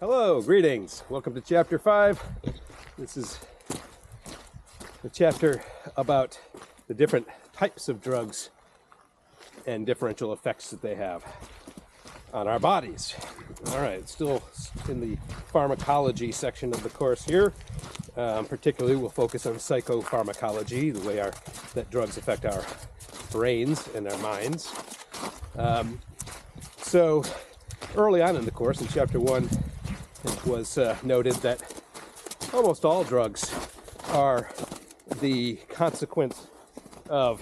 Hello, greetings. Welcome to Chapter 5. This is a chapter about the different types of drugs and differential effects that they have on our bodies. All right, still in the pharmacology section of the course here. Particularly, we'll focus on psychopharmacology, the way that drugs affect our brains and our minds. So early on in the course, in Chapter 1, it was noted that almost all drugs are the consequence of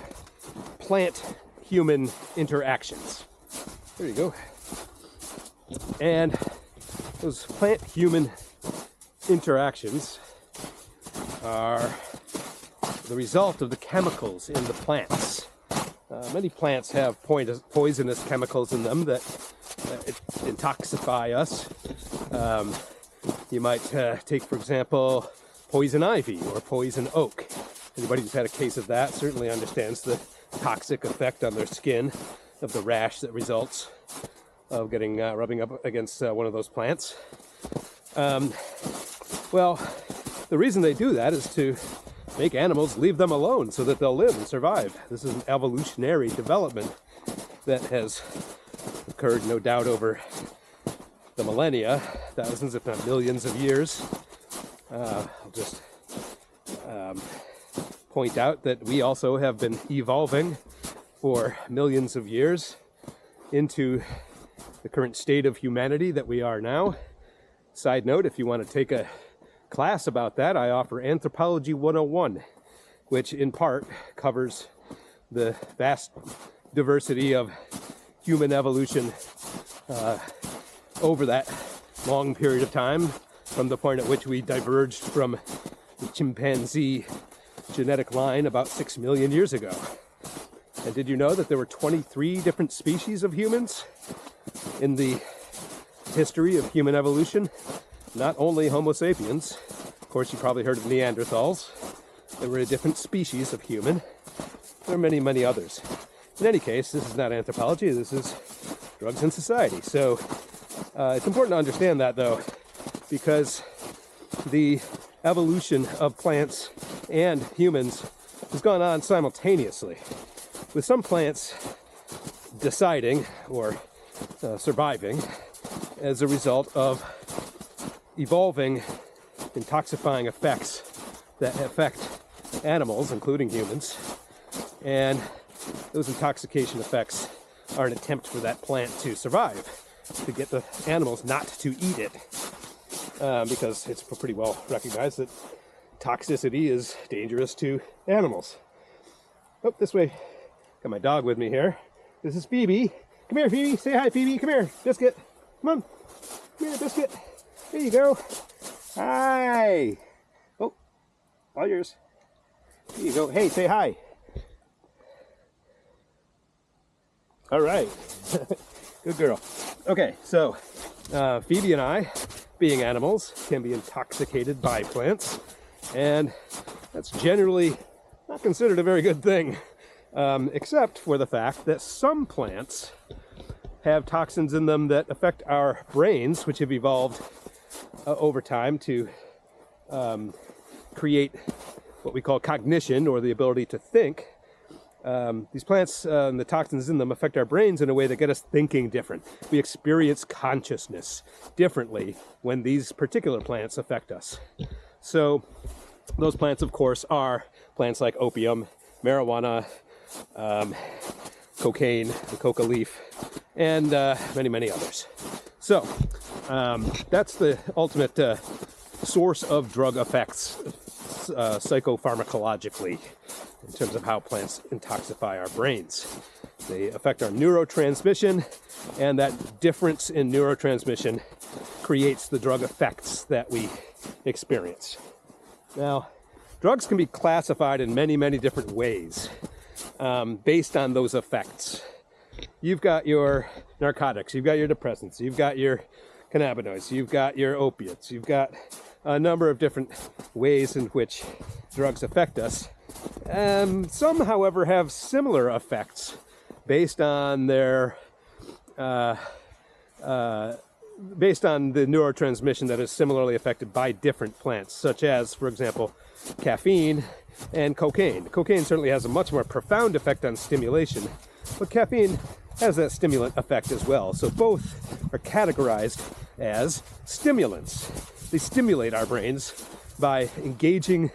plant-human interactions. There you go. And those plant-human interactions are the result of the chemicals in the plants. Many plants have poisonous chemicals in them that intoxify us. You might take, for example, poison ivy or poison oak. Anybody who's had a case of that certainly understands the toxic effect on their skin of the rash that results of getting rubbing up against one of those plants. Well, the reason they do that is to make animals leave them alone so that they'll live and survive. This is an evolutionary development that has occurred, no doubt, over the millennia, thousands if not millions of years. I'll just point out that we also have been evolving for millions of years into the current state of humanity that we are now. Side note, if you want to take a class about that, I offer Anthropology 101, which in part covers the vast diversity of human evolution over that long period of time, from the point at which we diverged from the chimpanzee genetic line about 6 million years ago. And did you know that there were 23 different species of humans in the history of human evolution? Not only Homo sapiens. Of course, you probably heard of Neanderthals. There were a different species of human. There are many, many others. In any case, this is not anthropology, this is drugs and society. So it's important to understand that, though, because the evolution of plants and humans has gone on simultaneously, with some plants deciding or surviving as a result of evolving intoxifying effects that affect animals, including humans, and those intoxication effects are an attempt for that plant to survive, to get the animals not to eat it, because it's pretty well recognized that toxicity is dangerous to animals. Oh, this way. Got my dog with me here. This is Phoebe. Come here, Phoebe. Say hi, Phoebe. Come here. Biscuit. Come on. Come here, Biscuit. There you go. Hi. Oh, all yours. Here you go. Hey, say hi. All right. Good girl. Okay, so Phoebe and I, being animals, can be intoxicated by plants, and that's generally not considered a very good thing, except for the fact that some plants have toxins in them that affect our brains, which have evolved over time to create what we call cognition, or the ability to think. These plants and the toxins in them affect our brains in a way that get us thinking different. We experience consciousness differently when these particular plants affect us. So those plants, of course, are plants like opium, marijuana, cocaine, the coca leaf, and many, many others. So that's the ultimate source of drug effects psychopharmacologically, in terms of how plants intoxify our brains. They affect our neurotransmission, and that difference in neurotransmission creates the drug effects that we experience. Now, drugs can be classified in many, many different ways based on those effects. You've got your narcotics, you've got your depressants, you've got your cannabinoids, you've got your opiates, you've got a number of different ways in which drugs affect us. Some, however, have similar effects based on their based on the neurotransmission that is similarly affected by different plants, such as, for example, caffeine and cocaine. Cocaine certainly has a much more profound effect on stimulation, but caffeine has that stimulant effect as well. So both are categorized as stimulants. They stimulate our brains by engaging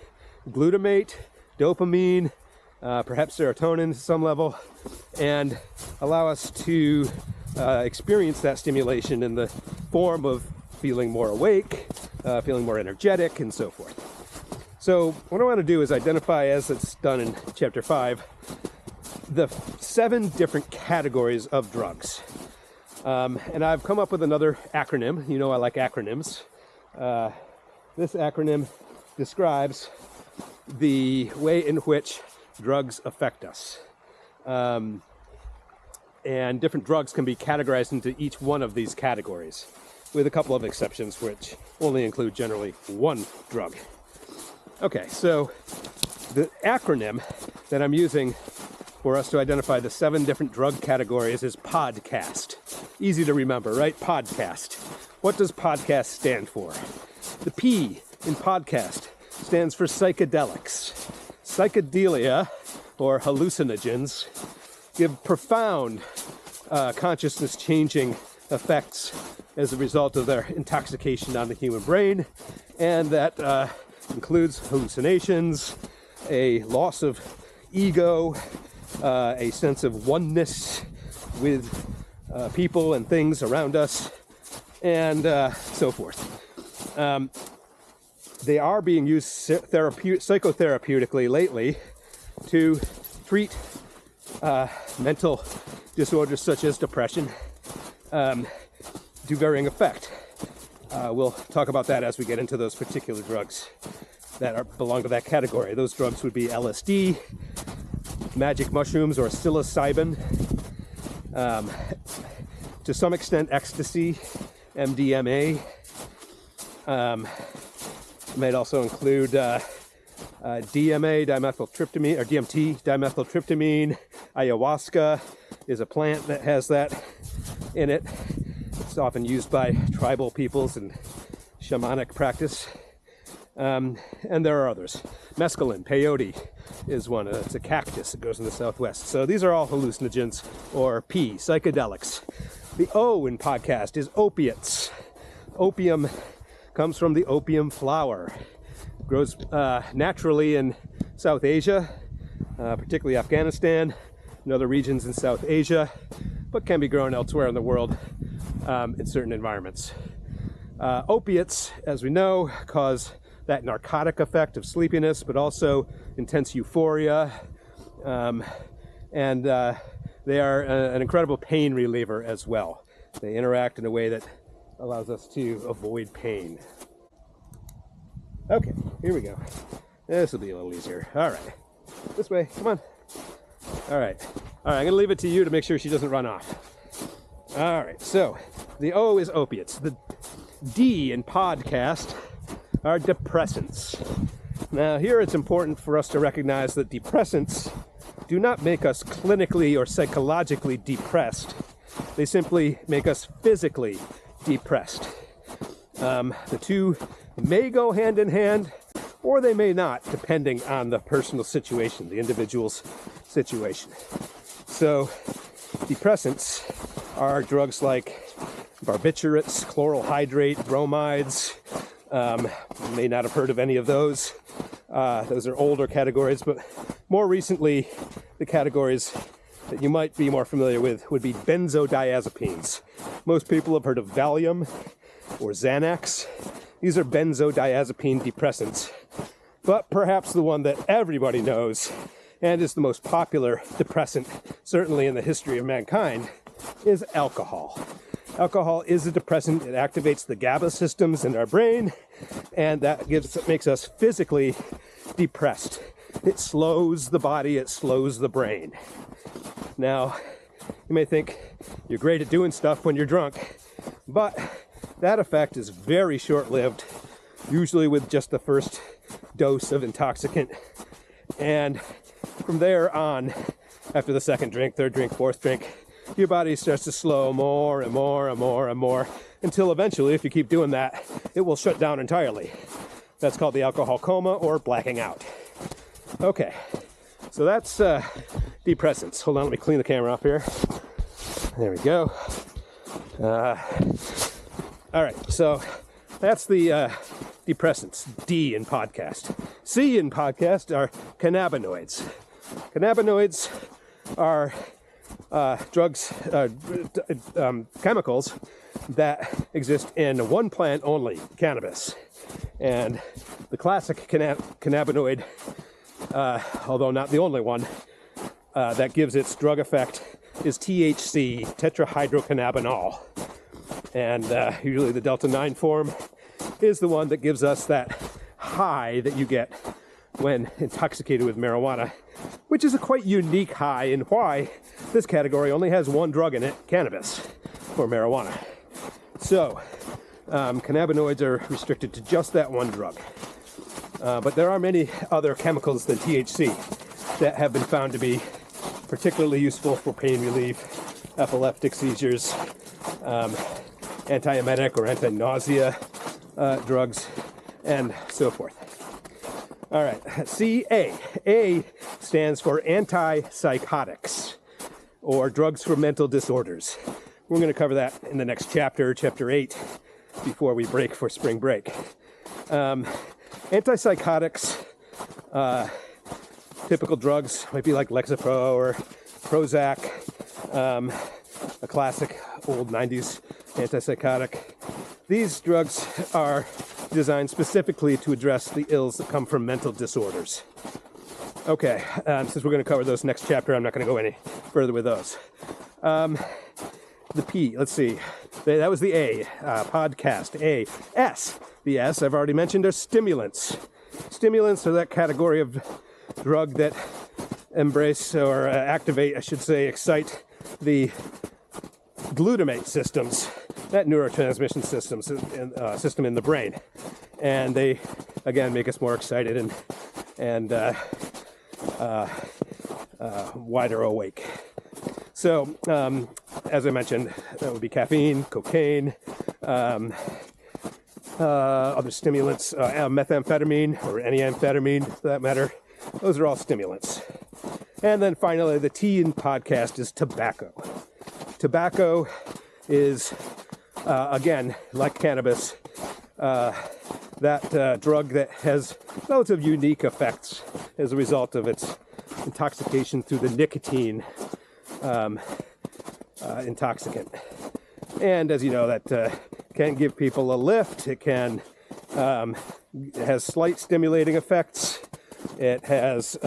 glutamate, dopamine, perhaps serotonin to some level, and allow us to experience that stimulation in the form of feeling more awake, feeling more energetic, and so forth. So what I want to do is identify, as it's done in Chapter 5, the 7 different categories of drugs. And I've come up with another acronym. You know I like acronyms. This acronym describes the way in which drugs affect us. And different drugs can be categorized into each one of these categories, with a couple of exceptions which only include generally one drug. Okay, so the acronym that I'm using for us to identify the 7 different drug categories is PODCAST. Easy to remember, right? PODCAST. What does PODCAST stand for? The P in PODCAST stands for psychedelics. Psychedelia, or hallucinogens, give profound consciousness-changing effects as a result of their intoxication on the human brain, and that includes hallucinations, a loss of ego, a sense of oneness with people and things around us, and so forth. They are being used psychotherapeutically lately to treat mental disorders such as depression to varying effect. We'll talk about that as we get into those particular drugs that belong to that category. Those drugs would be LSD, magic mushrooms or psilocybin, to some extent ecstasy, MDMA. Might also include DMA, dimethyltryptamine, or DMT, dimethyltryptamine. Ayahuasca is a plant that has that in it. It's often used by tribal peoples in shamanic practice. And there are others. Mescaline, peyote is one. It's a cactus that grows in the southwest. So these are all hallucinogens, or P, psychedelics. The O in podcast is opiates. Opium comes from the opium flower. It grows naturally in South Asia, particularly Afghanistan and other regions in South Asia, but can be grown elsewhere in the world in certain environments. Opiates, as we know, cause that narcotic effect of sleepiness, but also intense euphoria, and they are an incredible pain reliever as well. They interact in a way that allows us to avoid pain. Okay, here we go. This will be a little easier. All right, this way, come on. All right, I'm gonna leave it to you to make sure she doesn't run off. All right, so the O is opiates. The D in podcast are depressants. Now here it's important for us to recognize that depressants do not make us clinically or psychologically depressed. They simply make us physically depressed. The two may go hand in hand, or they may not, depending on the personal situation, the individual's situation. So depressants are drugs like barbiturates, chloral hydrate, bromides. You may not have heard of any of those. Those are older categories, but more recently, the categories that you might be more familiar with would be benzodiazepines. Most people have heard of Valium or Xanax. These are benzodiazepine depressants. But perhaps the one that everybody knows and is the most popular depressant, certainly in the history of mankind, is alcohol. Alcohol is a depressant. It activates the GABA systems in our brain, and that makes us physically depressed. It slows the body, it slows the brain. Now, you may think you're great at doing stuff when you're drunk, but that effect is very short-lived, usually with just the first dose of intoxicant. And from there on, after the second drink, third drink, fourth drink, your body starts to slow more and more and more and more until eventually, if you keep doing that, it will shut down entirely. That's called the alcohol coma or blacking out. Okay, so that's depressants. Hold on, let me clean the camera up here. There we go. All right, so that's the depressants, D in podcast. C in podcast are cannabinoids. Cannabinoids are drugs, chemicals that exist in one plant only, cannabis. And the classic cannabinoid, although not the only one, that gives its drug effect is THC, tetrahydrocannabinol. And usually the Delta 9 form is the one that gives us that high that you get when intoxicated with marijuana, which is a quite unique high, and why this category only has one drug in it, cannabis, or marijuana. So, cannabinoids are restricted to just that one drug. But there are many other chemicals than THC that have been found to be particularly useful for pain relief, epileptic seizures, antiemetic or anti-nausea drugs, and so forth. All right, CA. A stands for antipsychotics, or drugs for mental disorders. We're going to cover that in the next chapter, chapter 8, before we break for spring break. Antipsychotics, typical drugs might be like Lexapro or Prozac, a classic old 90s antipsychotic. These drugs are designed specifically to address the ills that come from mental disorders. Okay, since we're going to cover those next chapter, I'm not going to go any further with those. The P, let's see. That was the A, podcast, A. S, the S, I've already mentioned, are stimulants. Stimulants are that category of drug that embrace or activate, I should say, excite the glutamate systems, that neurotransmission system in the brain. And they, again, make us more excited and wider awake. So, as I mentioned, that would be caffeine, cocaine, other stimulants, methamphetamine or any amphetamine for that matter. Those are all stimulants. And then finally, the T in podcast is tobacco. Tobacco is, again, like cannabis, that drug that has relative unique effects as a result of its intoxication through the nicotine intoxicant. And as you know, that can give people a lift. It can, it has slight stimulating effects. It has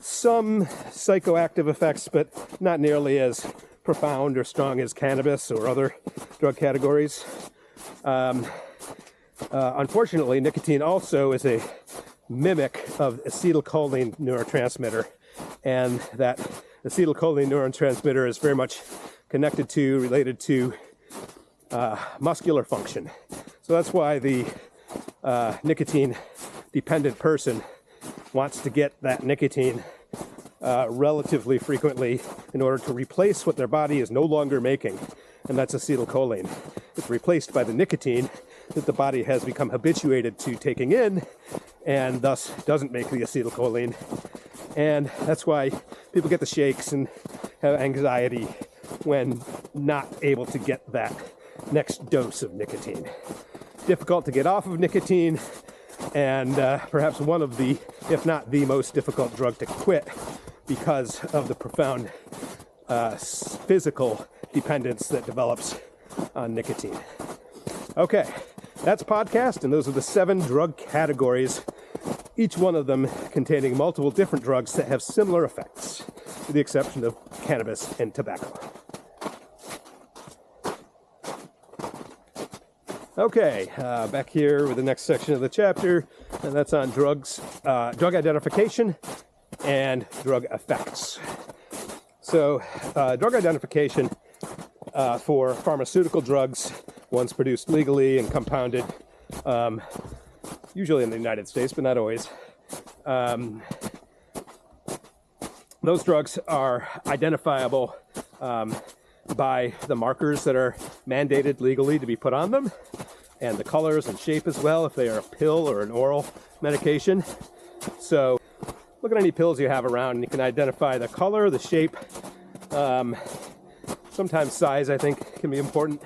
some psychoactive effects, but not nearly as profound or strong as cannabis or other drug categories. Unfortunately, nicotine also is a mimic of acetylcholine neurotransmitter, and that acetylcholine neurotransmitter is very much related to muscular function. So that's why the nicotine-dependent person wants to get that nicotine relatively frequently in order to replace what their body is no longer making, and that's acetylcholine. It's replaced by the nicotine that the body has become habituated to taking in, and thus doesn't make the acetylcholine. And that's why people get the shakes and have anxiety when not able to get that next dose of nicotine. Difficult to get off of nicotine, and perhaps one of the, if not the most difficult drug to quit because of the profound physical dependence that develops on nicotine. Okay, that's podcast, and those are the 7 drug categories, each one of them containing multiple different drugs that have similar effects, with the exception of cannabis and tobacco. Okay, back here with the next section of the chapter, and that's on drugs, drug identification and drug effects. So, drug identification for pharmaceutical drugs, ones produced legally and compounded, usually in the United States, but not always. Those drugs are identifiable by the markers that are mandated legally to be put on them, and the colors and shape as well, if they are a pill or an oral medication. So look at any pills you have around and you can identify the color, the shape, sometimes size, I think, can be important,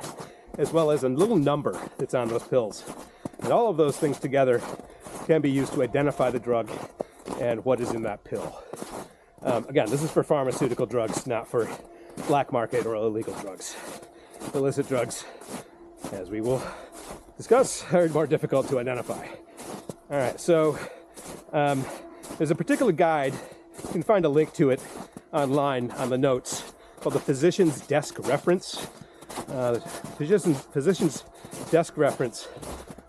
as well as a little number that's on those pills. And all of those things together can be used to identify the drug and what is in that pill. Again, this is for pharmaceutical drugs, not for black market or illegal drugs. Illicit drugs, as we will discuss, are more difficult to identify. All right, so there's a particular guide. You can find a link to it online on the notes, called the Physician's Desk Reference. Physician's Desk Reference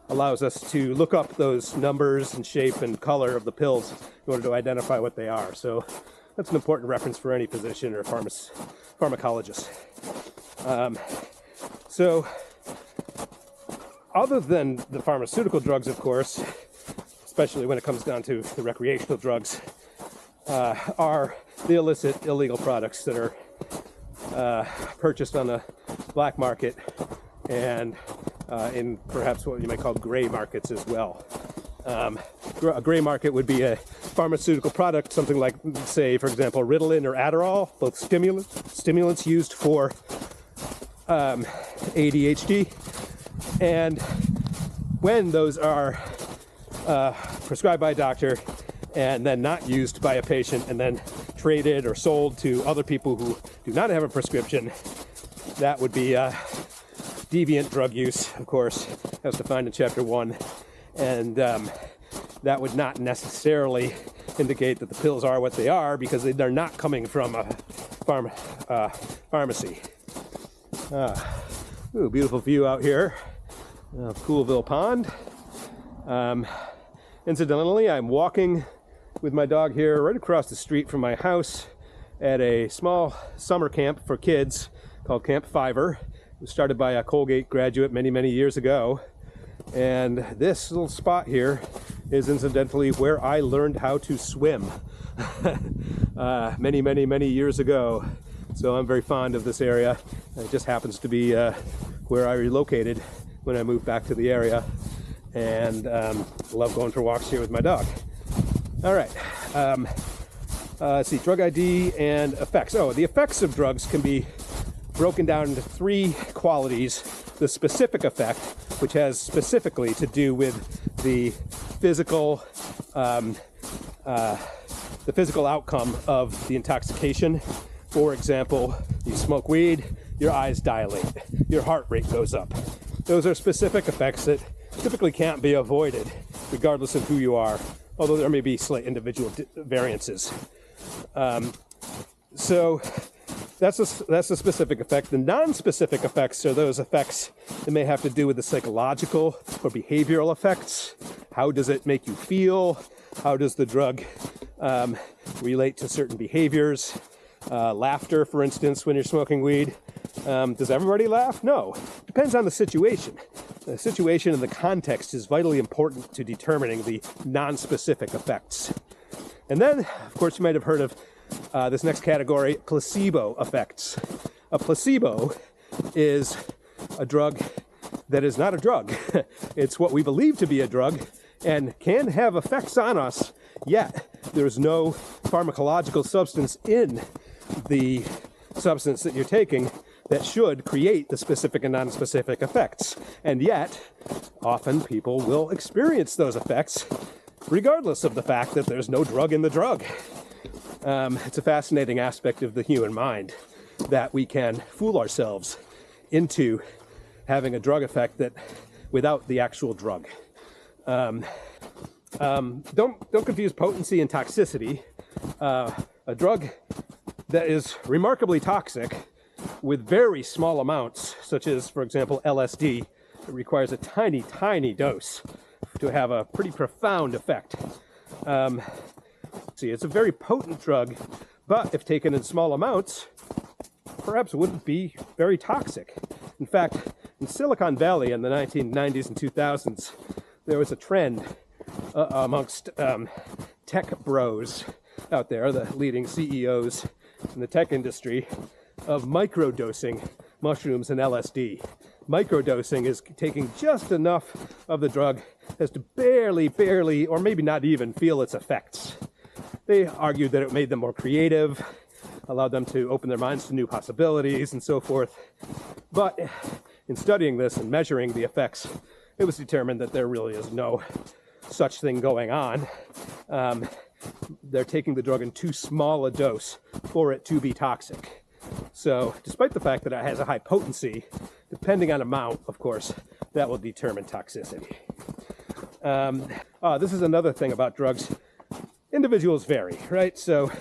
allows us to look up those numbers and shape and color of the pills in order to identify what they are. So that's an important reference for any physician or pharmacologist. So other than the pharmaceutical drugs, of course, especially when it comes down to the recreational drugs, are the illicit, illegal products that are purchased on the black market and in perhaps what you might call gray markets as well. A gray market would be a pharmaceutical product, something like, say, for example, Ritalin or Adderall, both stimulants used for ADHD. And when those are prescribed by a doctor and then not used by a patient and then traded or sold to other people who do not have a prescription, that would be deviant drug use, of course, as defined in Chapter 1. And that would not necessarily indicate that the pills are what they are, because they're not coming from a pharmacy. Ooh, beautiful view out here of Coolville Pond. Incidentally, I'm walking with my dog here right across the street from my house at a small summer camp for kids called Camp Fiver. It was started by a Colgate graduate many, many years ago. And this little spot here is incidentally where I learned how to swim many, many, many years ago. So I'm very fond of this area. It just happens to be where I relocated when I moved back to the area, and love going for walks here with my dog. All right, let's see, drug ID and effects. Oh, the effects of drugs can be broken down into three qualities. The specific effect, which has specifically to do with the physical outcome of the intoxication. For example, you smoke weed, your eyes dilate, your heart rate goes up. Those are specific effects that typically can't be avoided, regardless of who you are, although there may be slight individual variances. So that's a specific effect. The non-specific effects are those effects that may have to do with the psychological or behavioral effects. How does it make you feel? How does the drug relate to certain behaviors? Laughter, for instance, when you're smoking weed. Does everybody laugh? No. Depends on the situation. The situation and the context is vitally important to determining the non-specific effects. And then, of course, you might have heard of this next category, placebo effects. A placebo is a drug that is not a drug. It's what we believe to be a drug and can have effects on us, yet there's no pharmacological substance in the substance that you're taking that should create the specific and non-specific effects. And yet, often people will experience those effects regardless of the fact that there's no drug in the drug. It's a fascinating aspect of the human mind that we can fool ourselves into having a drug effect that without the actual drug. Don't confuse potency and toxicity. A drug that is remarkably toxic with very small amounts, such as, for example, LSD, it requires a tiny, tiny dose to have a pretty profound effect. See, it's a very potent drug, but if taken in small amounts, perhaps wouldn't be very toxic. In fact, in Silicon Valley in the 1990s and 2000s, there was a trend amongst tech bros out there, the leading CEOs in the tech industry, of microdosing mushrooms and LSD. Microdosing is taking just enough of the drug as to barely, or maybe not even feel its effects. They argued that it made them more creative, allowed them to open their minds to new possibilities and so forth. But in studying this and measuring the effects, it was determined that there really is no such thing going on. They're taking the drug in too small a dose for it to be toxic. So despite the fact that it has a high potency, depending on amount, of course, that will determine toxicity. This is another thing about drugs. Individuals vary, right? So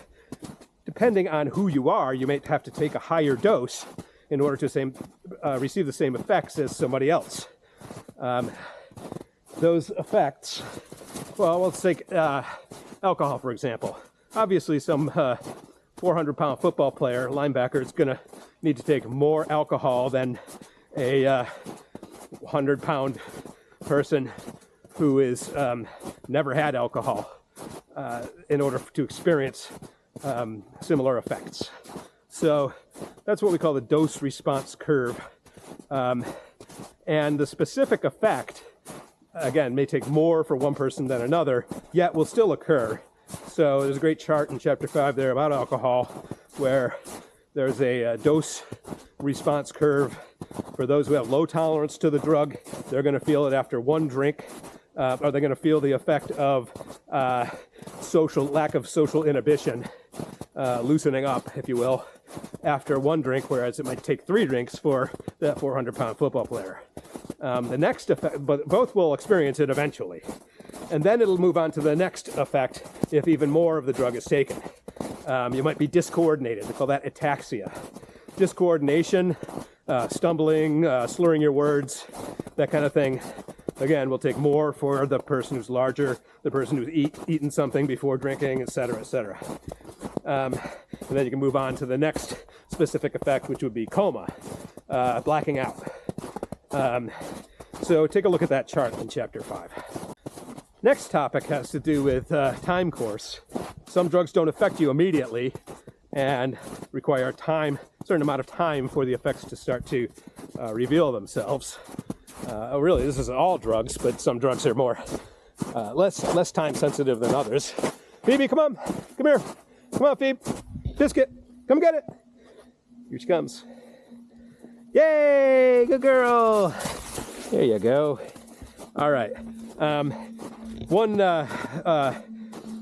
depending on who you are, you may have to take a higher dose in order to receive the same effects as somebody else. Those effects, well, let's take alcohol, for example. Obviously, some 400-pound football player, linebacker, is going to need to take more alcohol than a 100-pound person who is never had alcohol in order to experience similar effects. So that's what we call the dose response curve. And the specific effect, again, may take more for one person than another, yet will still occur. So there's a great chart in chapter 5 there about alcohol, where there's a dose response curve. For those who have low tolerance to the drug, they're going to feel it after one drink, or they're going to feel the effect of lack of social inhibition, loosening up, if you will, after one drink, whereas it might take 3 drinks for that 400-pound football player. The next effect, but both will experience it eventually. And then it'll move on to the next effect if even more of the drug is taken. You might be discoordinated. They call that ataxia. Discoordination, stumbling, slurring your words, that kind of thing. Again, will take more for the person who's larger, the person who's eaten something before drinking, etc., etc. And then you can move on to the next specific effect, which would be coma, blacking out. So take a look at that chart in chapter 5. Next topic has to do with time course. Some drugs don't affect you immediately and require a certain amount of time for the effects to start to reveal themselves. Really, this is all drugs, but some drugs are more less time sensitive than others. Phoebe, come on, come here, come on, Phoebe, Biscuit, come get it. Here she comes. Yay, good girl. There you go. All right. One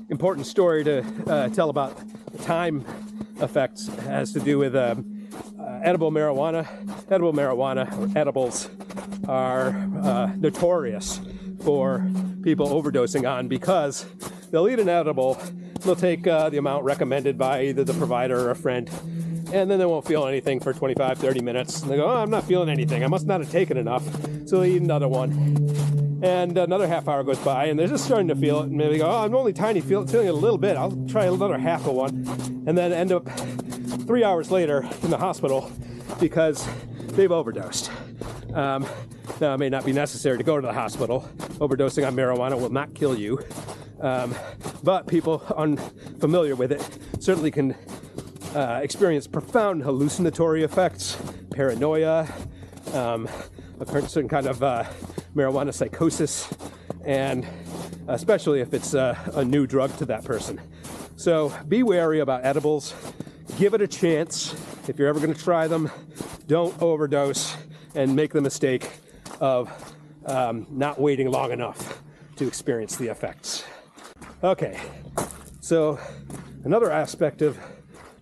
important story to tell about time effects has to do with edible marijuana. Edible marijuana, or edibles, are notorious for people overdosing on because they'll eat an edible, they'll take the amount recommended by either the provider or a friend, and then they won't feel anything for 25, 30 minutes. And they go, oh, I'm not feeling anything. I must not have taken enough. So they eat another one. And another half hour goes by, and they're just starting to feel it. And maybe they go, oh, I'm only feeling it a little bit. I'll try another half of one. And then end up 3 hours later in the hospital because they've overdosed. Now, it may not be necessary to go to the hospital. Overdosing on marijuana will not kill you. But people unfamiliar with it certainly can experience profound hallucinatory effects, paranoia, a certain kind of marijuana psychosis, and especially if it's a new drug to that person. So be wary about edibles. Give it a chance. If you're ever going to try them, don't overdose and make the mistake of not waiting long enough to experience the effects. Okay, so another aspect of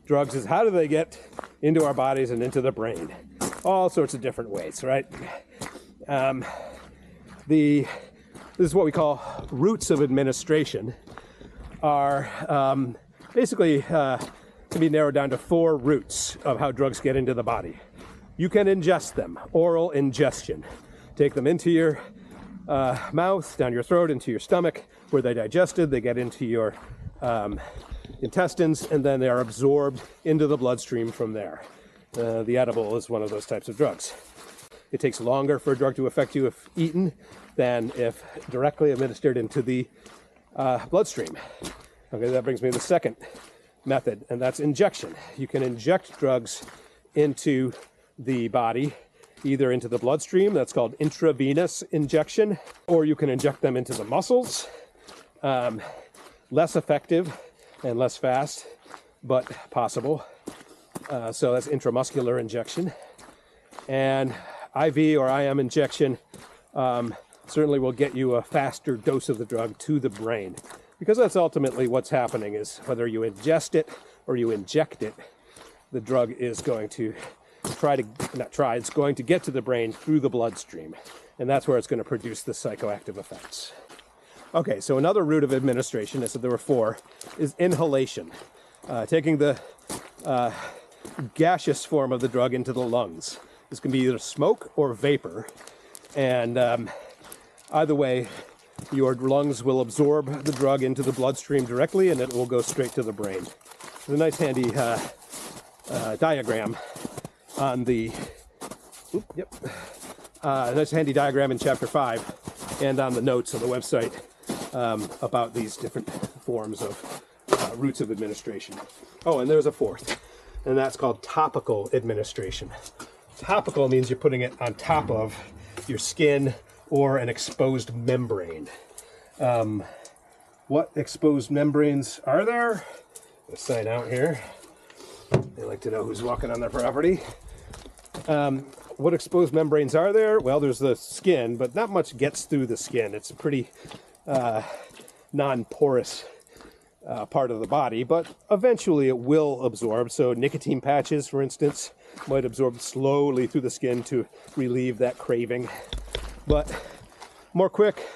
drugs is how do they get into our bodies and into the brain? All sorts of different ways, right? This is what we call routes of administration, are basically can be narrowed down to 4 routes of how drugs get into the body. You can ingest them, oral ingestion. Take them into your mouth, down your throat, into your stomach, where they're digested, they get into your intestines, and then they are absorbed into the bloodstream from there. The edible is one of those types of drugs. It takes longer for a drug to affect you if eaten than if directly administered into the bloodstream. Okay, that brings me to the second method, and that's injection. You can inject drugs into the body, either into the bloodstream, that's called intravenous injection, or you can inject them into the muscles. Less effective and less fast, but possible. So that's intramuscular injection. And IV or IM injection certainly will get you a faster dose of the drug to the brain, because that's ultimately what's happening. Is whether you ingest it or you inject it, the drug is going to it's going to get to the brain through the bloodstream, and that's where it's going to produce the psychoactive effects. Okay, so another route of administration, I said there were 4, is inhalation, taking the gaseous form of the drug into the lungs. This can be either smoke or vapor, and either way, your lungs will absorb the drug into the bloodstream directly, and it will go straight to the brain. There's a nice handy diagram on the, nice handy diagram in chapter 5 and on the notes on the website about these different forms of routes of administration. Oh, and there's a 4th, and that's called topical administration. Topical means you're putting it on top of your skin or an exposed membrane. What exposed membranes are there? I'll sign out here. They like to know who's walking on their property. What exposed membranes are there? Well, there's the skin, but not much gets through the skin. It's a pretty non-porous part of the body, but eventually it will absorb. So nicotine patches, for instance, might absorb slowly through the skin to relieve that craving. But more quick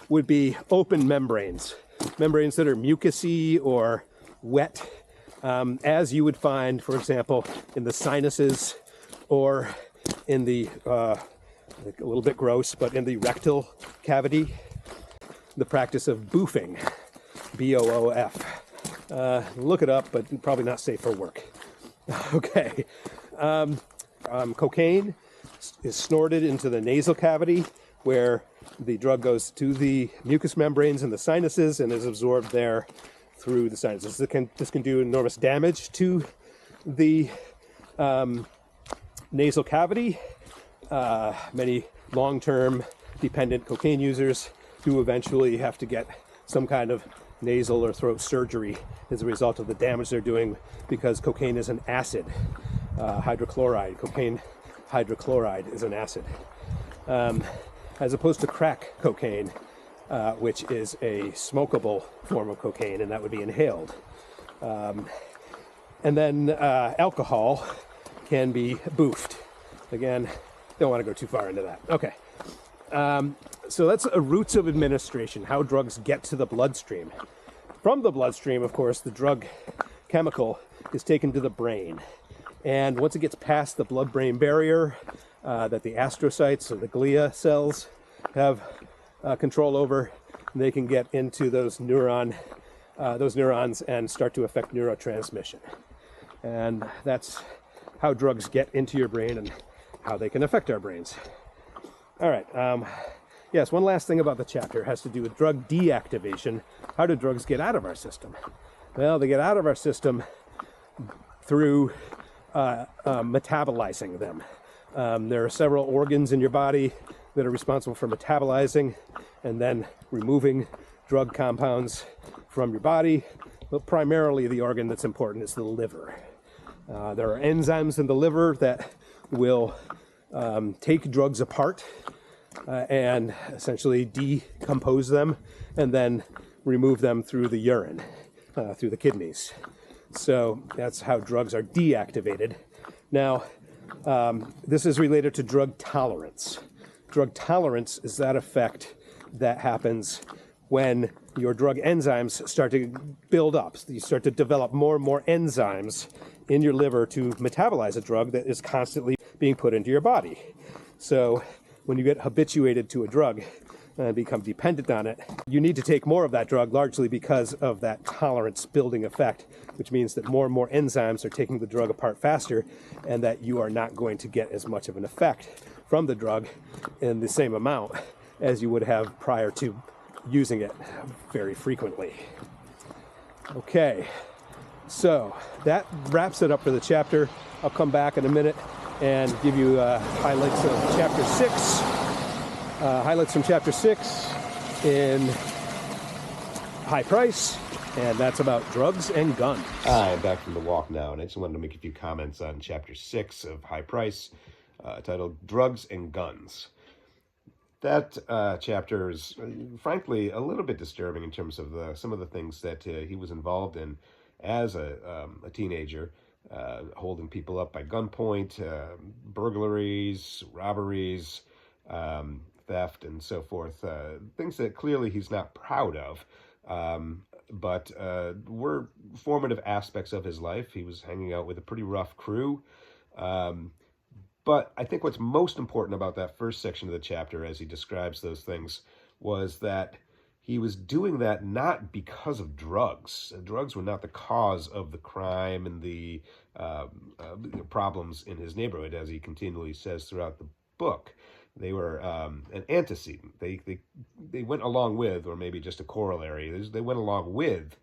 would be open membranes, membranes that are mucousy or wet, as you would find, for example, in the sinuses or in the, a little bit gross, but in the rectal cavity. The practice of boofing, B-O-O-F. Look it up, but probably not safe for work. Okay. Cocaine is snorted into the nasal cavity, where the drug goes to the mucous membranes in the sinuses and is absorbed there through the sinuses. This can do enormous damage to the nasal cavity. Many long-term dependent cocaine users do eventually have to get some kind of nasal or throat surgery as a result of the damage they're doing, because cocaine is an acid. Hydrochloride, cocaine hydrochloride is an acid. As opposed to crack cocaine, which is a smokable form of cocaine, and that would be inhaled. And then alcohol can be boofed. Again, don't want to go too far into that. Okay. So that's a routes of administration, how drugs get to the bloodstream. From the bloodstream, of course, the drug chemical is taken to the brain. And once it gets past the blood-brain barrier that the astrocytes or the glia cells have control over, they can get into those neurons and start to affect neurotransmission. And that's how drugs get into your brain and how they can affect our brains. All right. Yes, one last thing about the chapter has to do with drug deactivation. How do drugs get out of our system? Well, they get out of our system through metabolizing them. There are several organs in your body that are responsible for metabolizing and then removing drug compounds from your body. But primarily the organ that's important is the liver. There are enzymes in the liver that will take drugs apart and essentially decompose them and then remove them through the urine, through the kidneys. So that's how drugs are deactivated. Now, this is related to drug tolerance. Drug tolerance is that effect that happens when your drug enzymes start to build up. You start to develop more and more enzymes in your liver to metabolize a drug that is constantly being put into your body. So when you get habituated to a drug and become dependent on it, you need to take more of that drug, largely because of that tolerance building effect, which means that more and more enzymes are taking the drug apart faster, and that you are not going to get as much of an effect from the drug in the same amount as you would have prior to using it very frequently. Okay, so that wraps it up for the chapter. I'll come back in a minute and give you highlights of Chapter 6. Highlights from Chapter 6 in High Price, and that's about drugs and guns. Hi, I'm back from the walk now, and I just wanted to make a few comments on Chapter 6 of High Price, titled Drugs and Guns. That chapter is, frankly, a little bit disturbing in terms of some of the things that he was involved in as a teenager, holding people up by gunpoint, burglaries, robberies, theft, and so forth. Things that clearly he's not proud of, but were formative aspects of his life. He was hanging out with a pretty rough crew. But I think what's most important about that first section of the chapter, as he describes those things, was that he was doing that not because of drugs. Drugs were not the cause of the crime and the problems in his neighborhood, as he continually says throughout the book. They were an antecedent. They went along with, or maybe just a corollary. They went along with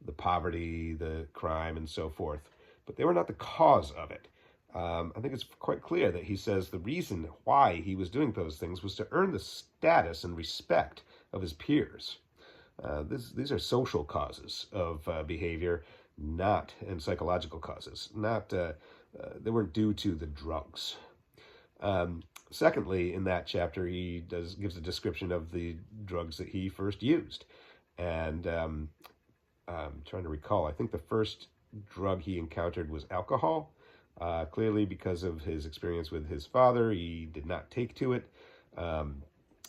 the poverty, the crime, and so forth. But they were not the cause of it. I think it's quite clear that he says the reason why he was doing those things was to earn the status and respect of his peers. These are social causes of behavior, and psychological causes. They weren't due to the drugs. Secondly, in that chapter, he gives a description of the drugs that he first used. And I'm trying to recall, I think the first drug he encountered was alcohol. Clearly, because of his experience with his father, he did not take to it.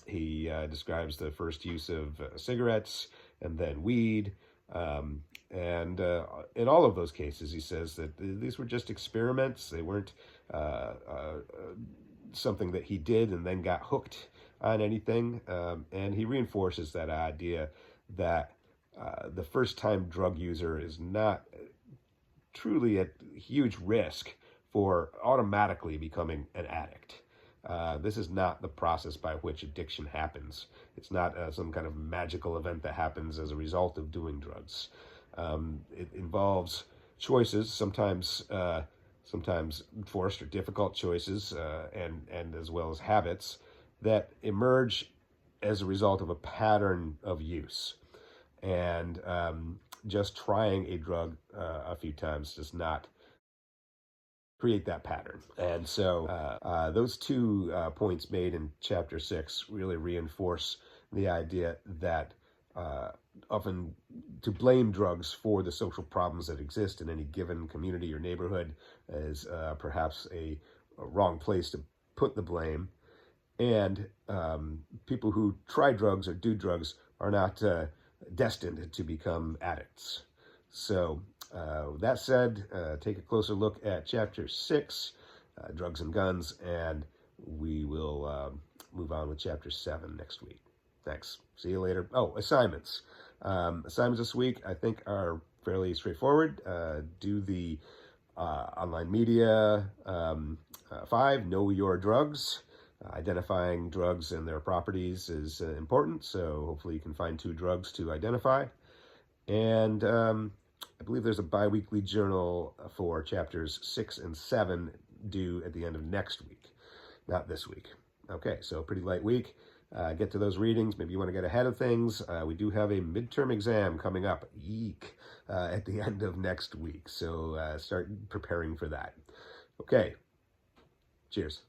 He describes the first use of cigarettes and then weed. And in all of those cases, he says that these were just experiments. They weren't something that he did and then got hooked on anything. And he reinforces that idea that the first-time drug user is not truly at huge risk for automatically becoming an addict. This is not the process by which addiction happens. It's not some kind of magical event that happens as a result of doing drugs. It involves choices, sometimes forced or difficult choices, and as well as habits that emerge as a result of a pattern of use. And just trying a drug a few times does not create that pattern. And so those 2 points made in Chapter 6 really reinforce the idea that often to blame drugs for the social problems that exist in any given community or neighborhood is perhaps a wrong place to put the blame. And people who try drugs or do drugs are not destined to become addicts. So that said, take a closer look at Chapter 6, Drugs and Guns, and we will move on with Chapter 7 next week. Thanks. See you later. Oh, assignments. Assignments this week, I think, are fairly straightforward. Do the online media 5, Know Your Drugs. Identifying drugs and their properties is important, so hopefully you can find 2 drugs to identify. And I believe there's a bi-weekly journal for Chapters 6 and 7 due at the end of next week, not this week. Okay, so pretty light week. Get to those readings. Maybe you want to get ahead of things. We do have a midterm exam coming up, at the end of next week, so start preparing for that. Okay, cheers.